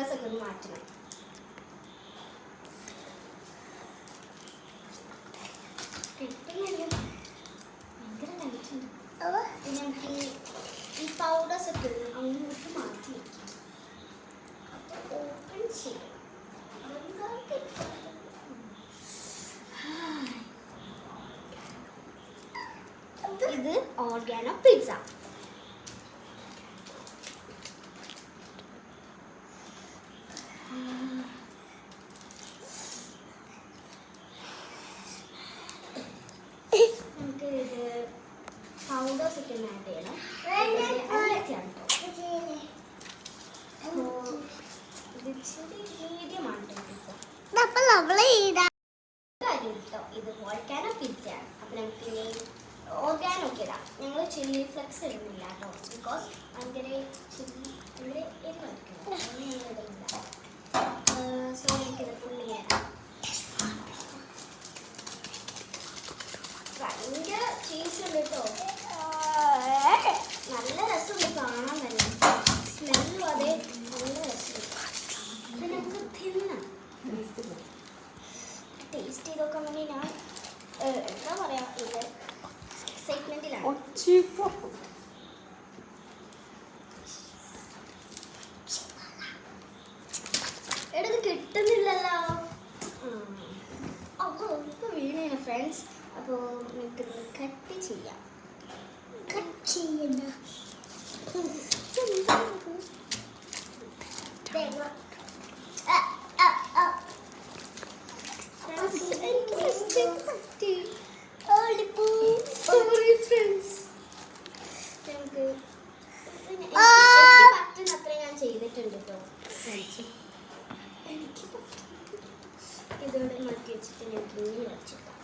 Stickers ഒക്കെ ഒന്ന് മാറ്റണം. കിട്ടുന്നില്ല, ഭയങ്കര ടൈറ്റുണ്ട്. പിന്നെ നമുക്ക് ഈ പൗഡേഴ്സ് ഒക്കെ അങ്ങോട്ട് മാറ്റി വയ്ക്കാം. അപ്പോൾ ഓപ്പൺ ചെയ്യണം. ഇത് ഓർഗാനോ പിസ്സ. നമുക്ക് ഇത് പൗഡേഴ്സ് ഒക്കെ ആഡ് ചെയ്യണം. ഇത് ഓർഗാനോ പിസ്സയാണ്. അപ്പം നമുക്ക് ഓർഗാനോ ഒക്കെ ഇടാം. ഞങ്ങൾ ചില്ലി ഫ്ലെക്സ് ഇടുന്നില്ല കേട്ടോ, ബിക്കോസ് ഭയങ്കര എരിവായിരിക്കും. സോ എനിക്കിത് ഫുള്ള് ഇടാം. ഭയങ്കര ചീസ് ഉണ്ട് കേട്ടോ, നല്ല രസമുണ്ട് കാണാൻ തന്നെ. സ്മെല്ലും അതെ, നല്ല രസമുണ്ട്. അപ്പം നമുക്ക് തിന്നാം. ടേസ്റ്റ് ചെയ്ത് നോക്കാൻ വേണ്ടി ഞാൻ എന്താ പറയാ, ഇത് എക്സൈറ്റ്മെന്റിലാണ്. എടുത്ത് കിട്ടുന്നില്ലല്ലോ. അപ്പോൾ ഇപ്പൊ വീണേനെ ഫ്രണ്ട്സ്. അപ്പോൾ നമുക്ക് കട്ട് ചെയ്യാം. കട്ട് ചെയ്യണ്ട, സോറി ഫ്രണ്ട്സ്. നമുക്ക് പറ്റുന്നത്ര ഞാൻ ചെയ്തിട്ടുണ്ട് കേട്ടോ. എനിക്ക് ഇതോടെ മാറ്റി വെച്ചിട്ട് ഞാൻ ഇങ്ങനെ വെച്ചിട്ടാം.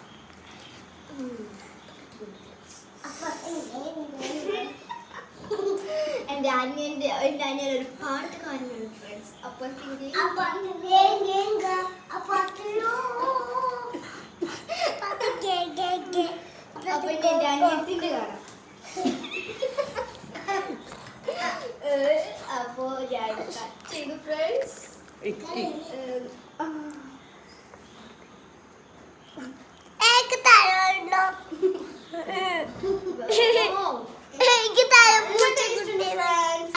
എൻ്റെ അനിയൻ ഒരു പാട്ടുകാരനാണ് ഫ്രണ്ട്സ്. അപ്പോൾ എൻ്റെ അനിയത്തിൻ്റെ കാണാം. അപ്പോൾ ഞാൻ കട്ട് ചെയ്തു ഫ്രണ്ട്സ്.